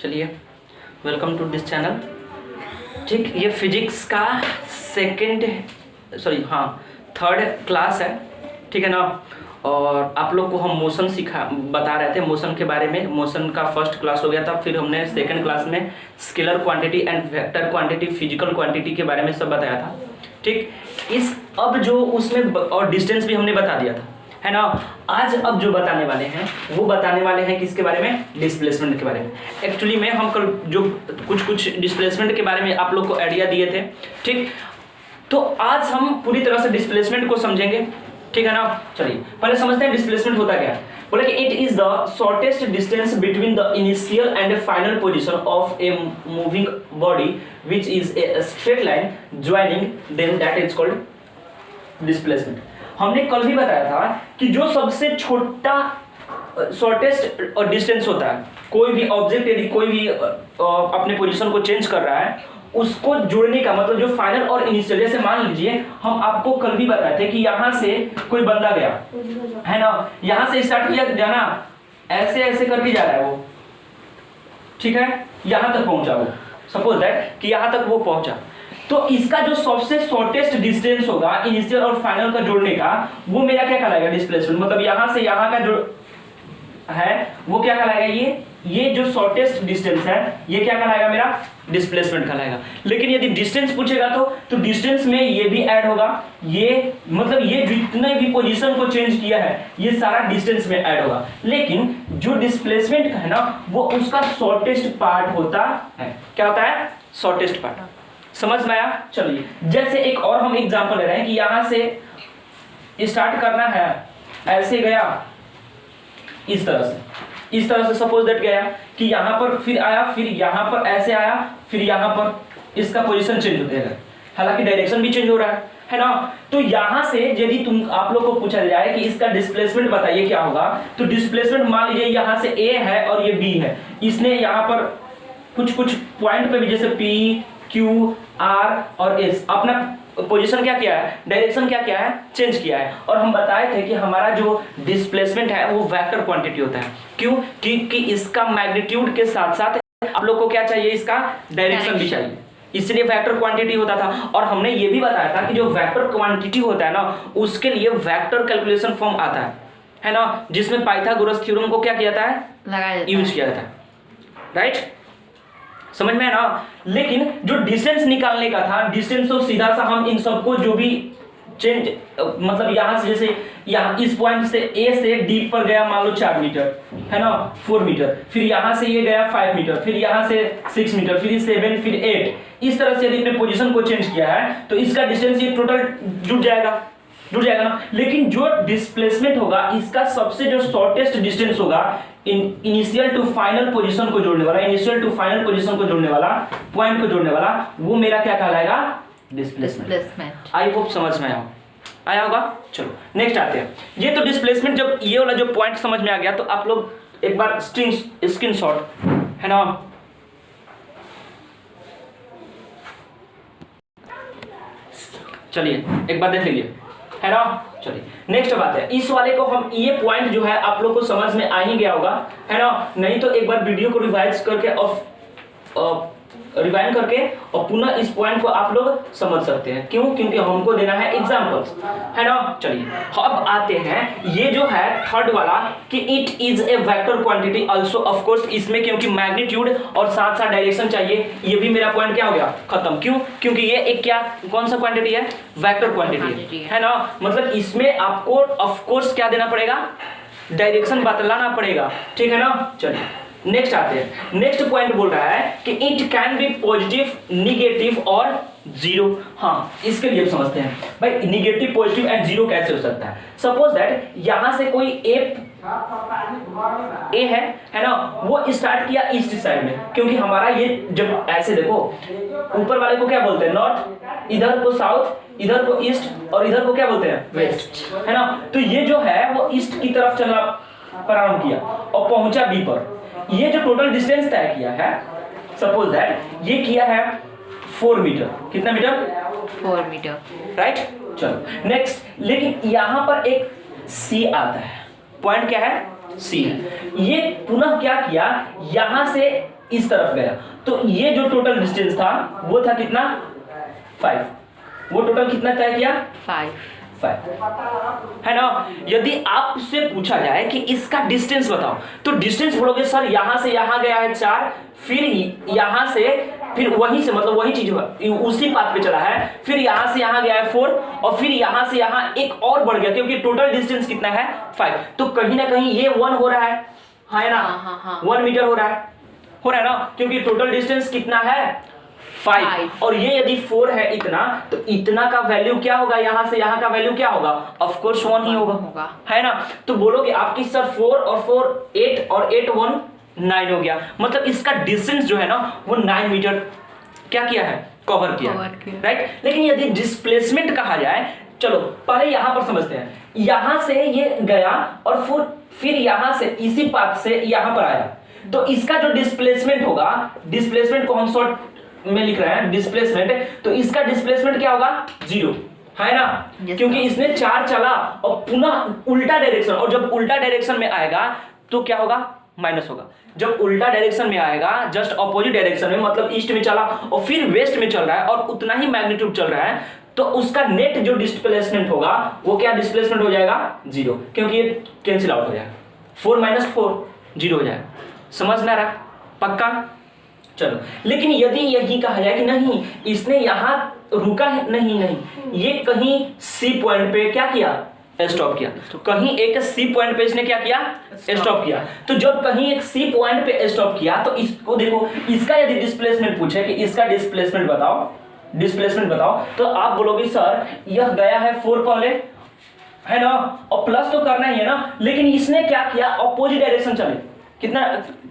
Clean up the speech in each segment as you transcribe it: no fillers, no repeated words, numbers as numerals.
चलिए, welcome to this channel. ठीक, ये फिजिक्स का थर्ड क्लास है, ठीक है ना। और आप लोग को हम मोशन बता रहे थे, मोशन के बारे में। मोशन का फर्स्ट क्लास हो गया था, फिर हमने सेकंड क्लास में scalar quantity and vector quantity, physical quantity के बारे में सब बताया था। ठीक, अब जो उसमें और डिस्टेंस भी हमने बता दिया था, है ना। आज अब जो बताने वाले हैं वो बताने वाले हैं किसके बारे में? डिस्प्लेसमेंट के बारे में। एक्चुअली में हम कल जो कुछ डिस्प्लेसमेंट के बारे में आप लोग को आइडिया दिए थे, ठीक। तो आज हम पूरी तरह से डिस्प्लेसमेंट को समझेंगे, ठीक है ना। चलिए पहले समझते हैं डिस्प्लेसमेंट होता क्या है। बोले कि it is the shortest distance between the initial and final position of a moving body which is a straight line joining then that is called displacement. हमने कल भी बताया था कि जो सबसे छोटा शॉर्टेस्ट डिस्टेंस होता है, कोई भी ऑब्जेक्ट यदि कोई भी अपने पोजीशन को चेंज कर रहा है, उसको जोड़ने का मतलब जो फाइनल और इनिशियल, जैसे मान लीजिए हम आपको कल भी बताए थे कि यहाँ से कोई बंदा गया, है ना, यहाँ से स्टार्ट किया जाना, ऐसे ऐसे करके जा रहा है वो, ठीक है, यहाँ तक पहुंचा वो। सपोज दैट कि यहाँ तक वो पहुंचा, तो इसका जो सबसे शॉर्टेस्ट डिस्टेंस होगा इनिशियल और फाइनल का जोड़ने का, वो मेरा क्या कहलाएगा? डिस्प्लेसमेंट। मतलब यहाँ से यहाँ का जो है वो क्या कहलाएगा? ये जो शॉर्टेस्ट डिस्टेंस है ये क्या कहलाएगा? मेरा डिस्प्लेसमेंट कहलाएगा। लेकिन यदि डिस्टेंस पूछेगा तो डिस्टेंस में ये भी ऐड होगा, ये मतलब ये जितने भी पोजीशन को चेंज किया है ये सारा डिस्टेंस में ऐड होगा। लेकिन जो डिस्प्लेसमेंट है ना, वो उसका शॉर्टेस्ट पार्ट होता है। क्या होता है? Shortest part. समझ में आया? चलिए, जैसे एक और हम एग्जांपल ले रहे हैं कि यहां से स्टार्ट करना है, ऐसे गया इस तरह से सपोज दैट गया कि यहां पर फिर आया, फिर यहां पर ऐसे आया, फिर यहां पर इसका पोजीशन चेंज हो जाएगा, हालांकि डायरेक्शन भी चेंज हो रहा है ना। तो यहां से यदि आप लोग को पूछा जाए कि इसका डिस्प्लेसमेंट बताइए क्या होगा, तो डिस्प्लेसमेंट मान लीजिए यहां से ए है और ये बी है, इसने यहां पर कुछ पॉइंट पे भी जैसे पी क्यू आर और एस अपना पोजीशन क्या किया है, डायरेक्शन क्या किया है, चेंज किया है। और हम बताए थे कि हमारा जो डिस्प्लेसमेंट है वो वेक्टर क्वांटिटी होता है। क्यों? क्योंकि इसका मैग्नीट्यूड के साथ साथ आप लोग को क्या चाहिए? इसका डायरेक्शन भी चाहिए, इसलिए वेक्टर क्वांटिटी होता था। और हमने ये भी बताया था कि जो वेक्टर क्वांटिटी होता है ना, उसके लिए वेक्टर कैलकुलेशन फॉर्म आता है ना, जिसमें पाइथागोरस थ्योरम को क्या किया जाता है? यूज किया जाता है, राइट। समझ में है ना। लेकिन जो डिस्टेंस निकालने का था, डिस्टेंस तो सीधा सा हम इन सबको जो भी चेंज मतलब यहां से, जैसे यहाँ इस पॉइंट से ए से डी पर गया, मान लो 4 मीटर, है ना, 4 मीटर, फिर यहां से ये गया 5 मीटर, फिर यहां से 6 मीटर, फिर 7, फिर 8, इस तरह से यदि अपने पोजीशन को चेंज किया है तो इसका डिस्टेंस ये टोटल जुड़ जाएगा ना। लेकिन जो डिस्प्लेसमेंट होगा, इसका सबसे जो शॉर्टेस्ट डिस्टेंस होगा इनिशियल टू फाइनल पोजीशन को जोड़ने वाला, इनिशियल टू फाइनल पोजीशन को जोड़ने वाला, पॉइंट को जोड़ने वाला, वो मेरा क्या कहलाएगा? डिस्प्लेसमेंट। आई होप समझ में आया होगा। चलो नेक्स्ट आते हैं। ये तो डिस्प्लेसमेंट, जब ये वाला जो पॉइंट समझ में आ गया तो आप लोग एक बार स्क्रीनशॉट, है ना, चलिए एक बार देख लीजिए, है ना। चलिए नेक्स्ट बात है, इस वाले को हम, ये पॉइंट जो है आप लोग को समझ में आ ही गया होगा, है ना। नहीं तो एक बार वीडियो को रिवाइज करके रिवाइंड करके और पुनः इस पॉइंट को आप लोग समझ सकते हैं। क्यों? क्योंकि हमको देना है एग्जांपल्स, है ना। चलिए अब आते हैं, ये जो है थर्ड वाला कि it is a vector quantity also, of course इसमें क्योंकि मैग्नीट्यूड और साथ साथ डायरेक्शन चाहिए, ये भी मेरा पॉइंट क्या हो गया? खत्म। क्यों? क्योंकि ये एक कौन सा क्वांटिटी है? वेक्टर क्वांटिटी है ना। मतलब इसमें आपको ऑफ कोर्स क्या देना पड़ेगा? डायरेक्शन बतलाना पड़ेगा, ठीक है ना। चलिए नेक्स्ट आते हैं। नेक्स्ट पॉइंट बोल रहा है कि it can be positive, negative और जीरो। हाँ, इसके लिए समझते हैं भाई, निगेटिव, पॉजिटिव एंड जीरो कैसे हो सकता है। सपोज दैट यहां से कोई ए है ना, वो स्टार्ट किया ईस्ट साइड में, क्योंकि हमारा ये जब ऐसे देखो, ऊपर वाले को क्या बोलते हैं? नॉर्थ, इधर को साउथ, इधर को ईस्ट और इधर को क्या बोलते हैं? वेस्ट, है ना। तो ये जो है वो ईस्ट की तरफ चलना प्रारंभ किया और पहुंचा बी पर। ये जो टोटल डिस्टेंस तय किया है, सपोज दैट ये किया है 4 मीटर। कितना मीटर? 4 metre, right. चलो नेक्स्ट, लेकिन यहां पर एक सी आता है, पॉइंट क्या है? सी है। ये पुनः क्या किया, यहां से इस तरफ गया, तो ये जो टोटल डिस्टेंस था वो था कितना 5। वो टोटल कितना तय किया 5 है ना। यदि आपसे पूछा जाए कि इसका डिस्टेंस बताओ, तो डिस्टेंस बोलोगे सर यहां से यहां गया है 4, फिर यहां से फिर वहीं से मतलब वही चीज उसी पाथ पे चला है, फिर यहां से यहां गया है 4 और फिर यहां से यहां एक और बढ़ गया, क्योंकि टोटल डिस्टेंस कितना है 5। तो कहीं ना कहीं ये 1 हो रहा है ना, 1 मीटर हो रहा है ना, क्योंकि टोटल डिस्टेंस कितना है 5 और ये यदि 4 है इतना, तो इतना का वैल्यू क्या होगा, यहां से यहां का वैल्यू क्या होगा, ऑफ कोर्स 1 ही होगा, है ना। तो बोलोगे आपकी सर 4 और 4 8 और 8 1 9 हो गया, मतलब इसका डिस्टेंस जो है ना वो 9 मीटर क्या किया है, कवर किया, राइट। लेकिन यदि डिस्प्लेसमेंट कहा जाए, चलो पहले यहां पर समझते हैं, यहां से ये गया और फिर यहां से इसी पाथ से यहां पर आया, तो इसका जो डिस्प्लेसमेंट होगा, डिस्प्लेसमेंट को हम शॉर्ट में लिख रहे हैं डिस्प्लेसमेंट, तो इसका डिस्प्लेसमेंट क्या होगा 0, है ना, क्योंकि इसने 4 चला और पुनः उल्टा डायरेक्शन, और जब उल्टा डायरेक्शन में आएगा तो क्या होगा, माइनस होगा। जब उल्टा डायरेक्शन में आएगा, जस्ट अपोजिट डायरेक्शन में, मतलब ईस्ट में चला और फिर वेस्ट में चल रहा है और उतना ही मैग्नीट्यूड चल रहा है, तो उसका नेट जो डिस्प्लेसमेंट होगा वो क्या डिस्प्लेसमेंट हो जाएगा 0, क्योंकि ये कैंसिल आउट हो जाएगा, 4 - 4 0 हो जाएगा। समझ में आ रहा, पक्का। चलो, लेकिन यदि यही कहा जाए कि नहीं इसने यहां रुका है, नहीं, ये कहीं सी पॉइंट पे क्या किया, स्टॉप किया, तो कहीं एक सी पॉइंट पे इसने क्या किया, स्टॉप किया। तो जब कहीं एक सी पॉइंट पे स्टॉप किया, तो इसको देखो, इसका यदि डिस्प्लेसमेंट पूछे कि इसका डिस्प्लेसमेंट बताओ, तो आप बोलोगे सर यह गया है 4 पहले, है ना, और प्लस तो करना ही है ना, लेकिन इसने क्या किया, अपोजिट डायरेक्शन चले, कितना,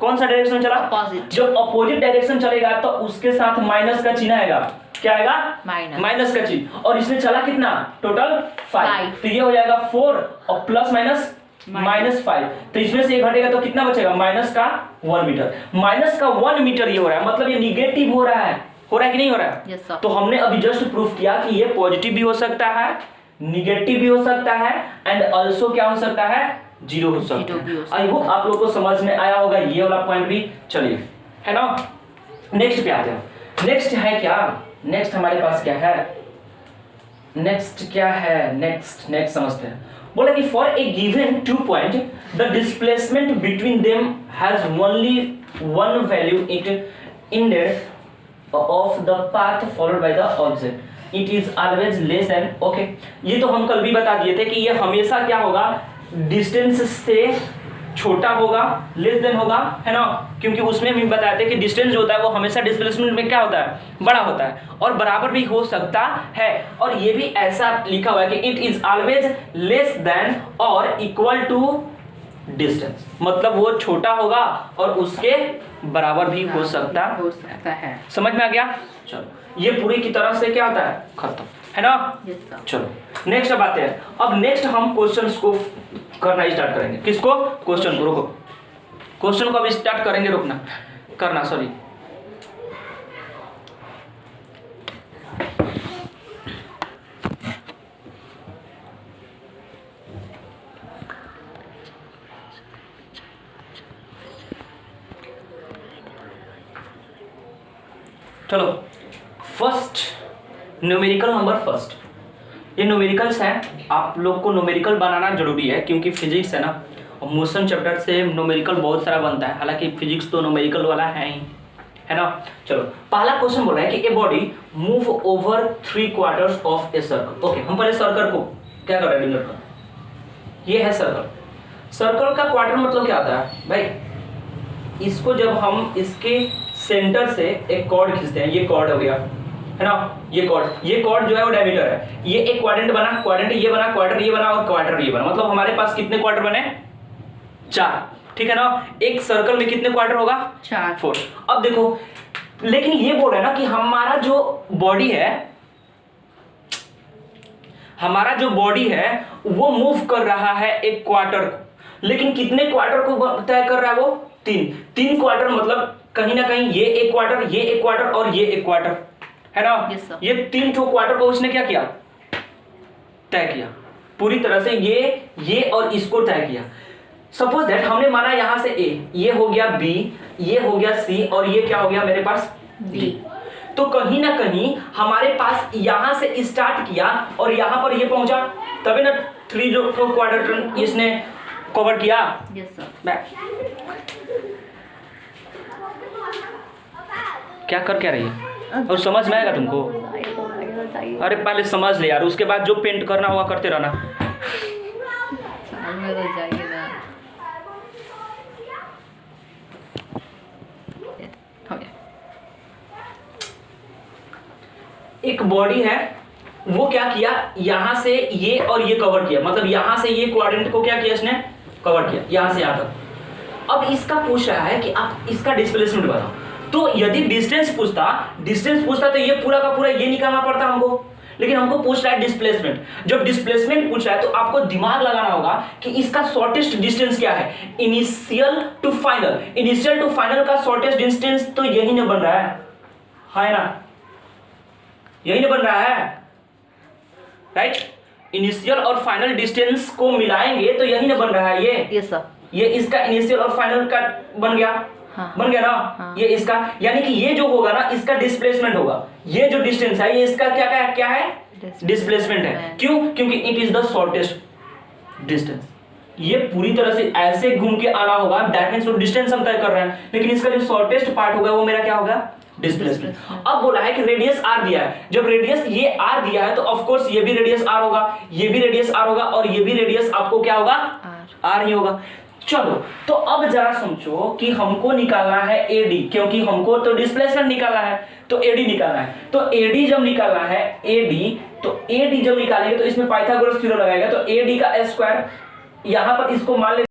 कौन सा डायरेक्शन चला, अपोजिट। जब अपोजिट डायरेक्शन चलेगा तो उसके साथ माइनस का चिन्ह आएगा, क्या आएगा, माइनस का चिन्ह, और इसने चला कितना, टोटल 5, तो ये हो जाएगा 4 और प्लस माइनस 5, तो इसमें से एक घटेगा तो कितना बचेगा, माइनस का 1 मीटर, माइनस का 1 मीटर ये हो रहा है, मतलब ये निगेटिव हो रहा है कि नहीं हो रहा है। yes, तो हमने अभी जस्ट प्रूफ किया कि ये पॉजिटिव भी हो सकता है, निगेटिव भी हो सकता है, एंड ऑल्सो क्या हो सकता है, 0 हो सकता है। आई होप आप लोग को समझ में आया होगा ये वाला पॉइंट भी। चलिए, है ना, नेक्स्ट पे आते हैं। नेक्स्ट है क्या, नेक्स्ट हमारे पास क्या है, नेक्स्ट समझते हैं। बोला कि for a given 2 point the displacement between them has only one value ended of the path followed by the object, it is always less than, okay, ये तो हम कल भी बता दिए थे कि ये हमेशा क्या होगा, डिस्टेंस से छोटा होगा, लेस देन होगा, है ना, क्योंकि उसमें भी बताते हैं कि डिस्टेंस जो होता है वो हमेशा डिस्प्लेसमेंट में क्या होता है, बड़ा होता है, और बराबर भी हो सकता है, और ये भी ऐसा लिखा हुआ है कि it is always less than और इक्वल टू डिस्टेंस, मतलब वो छोटा होगा और उसके बराबर भी हो सकता है। समझ में आ गया। चलो, ये पूरी की तरह से क्या होता है, खत्म, है ना। चलो नेक्स्ट अब आते हैं। अब नेक्स्ट हम क्वेश्चंस को करना स्टार्ट करेंगे। किसको, क्वेश्चन को, रुको, क्वेश्चन को अब स्टार्ट करेंगे, करना सॉरी। चलो, फर्स्ट न्यूमेरिकल नंबर फर्स्ट, ये न्यूमेरिकल्स हैं, आप लोग को न्यूमेरिकल बनाना जरूरी है, क्योंकि फिजिक्स है ना, और मोशन चैप्टर से न्यूमेरिकल बहुत सारा बनता है, हालांकि फिजिक्स तो न्यूमेरिकल वाला है ही, है ना। चलो, पहला क्वेश्चन बोल रहा है कि a body move over 3/4 of a circle. Okay, हम पहले सर्कल को क्या कर रहे हैं, डिनर का, ये है सर्कल। सर्कल का क्वार्टर मतलब क्या होता है भाई, इसको जब हम इसके सेंटर से एक कॉर्ड खींचते हैं, ये कॉर्ड हो गया, है ना, ये कॉर्ड जो है वो डायमीटर है, ये एक क्वाड्रेंट बना, क्वाड्रेंट ये बना, क्वार्टर ये बना और क्वार्टर ये बना, मतलब हमारे पास कितने क्वार्टर बने, 4, ठीक है ना। एक सर्कल में कितने क्वार्टर होगा, 4। अब देखो, लेकिन ये बोल रहा है ना कि हमारा जो बॉडी है वो मूव कर रहा है एक क्वार्टर, लेकिन कितने क्वार्टर को तय कर रहा है वो, 3 क्वार्टर, मतलब कहीं ना कहीं ये एक क्वार्टर, ये एक क्वार्टर और ये एक क्वार्टर, है ना। yes, ये 3 क्वार्टर को उसने क्या किया, तय किया पूरी तरह से, ये और इसको तय किया। सपोज दैट हमने माना यहां से ए, ये हो गया बी, ये हो गया सी, और ये क्या हो गया मेरे पास डी। तो कहीं ना कहीं हमारे पास यहां से स्टार्ट किया और यहां पर ये पहुंचा, तभी ना 3 जो क्वाड्रेंट इसने कवर किया। Yes sir. क्या कर क्या रही है और समझ में आएगा तुमको? अरे पहले समझ ले यार, उसके बाद जो पेंट करना होगा करते रहना। में तो जाइए ना। एक बॉडी है, वो क्या किया, यहां से ये और ये कवर किया, मतलब यहां से ये क्वाड्रेंट को क्या किया इसने, कवर किया यहां से यहां तक। अब इसका पूछ रहा है कि आप इसका डिस्प्लेसमेंट बताओ। तो यदि डिस्टेंस पूछता तो ये पूरा का पूरा ये निकालना पड़ता हमको, लेकिन हमको पूछ रहा है डिस्प्लेसमेंट। जब डिस्प्लेसमेंट पूछ रहा है तो आपको दिमाग लगाना होगा कि इसका शॉर्टेस्ट डिस्टेंस क्या है, initial to final. Initial to final का शॉर्टेस्ट डिस्टेंस तो यही ना बन रहा है ना, यही ना बन रहा है, राइट। इनिशियल और फाइनल डिस्टेंस को मिलाएंगे तो यही ना बन रहा है ये। Yes sir. ये इसका इनिशियल और फाइनल का बन गया। हाँ। बन गया ना। हाँ। ये इसका, यानी कि ये जो होगा ना इसका डिस्प्लेसमेंट होगा। ये जो डिस्टेंस है ये इसका क्या है डिस्प्लेसमेंट है। क्यों? क्योंकि it is the shortest distance. ये पूरी तरह से ऐसे घूम के आना होगा, दैट मींस वो डिस्टेंस हम तय कर रहे हैं, लेकिन इसका जो शॉर्टेस्ट पार्ट होगा वो मेरा क्या होगा, डिस्प्लेसमेंट। अब बोला है कि रेडियस आर दिया है, जब रेडियस ये आर दिया है तो ऑफ कोर्स ये भी रेडियस आर होगा, ये भी रेडियस आर होगा, और ये भी रेडियस आपको क्या होगा, आर ही होगा। चलो तो अब जरा समझो कि हमको निकालना है एडी, क्योंकि हमको तो डिस्प्लेसमेंट निकालना है, तो एडी निकालना है। तो एडी जब निकालना है, एडी तो एडी जब निकालेंगे तो इसमें पाइथागोरस थ्योरम लगाएगा, तो एडी का स्क्वायर, यहां पर इसको मान ले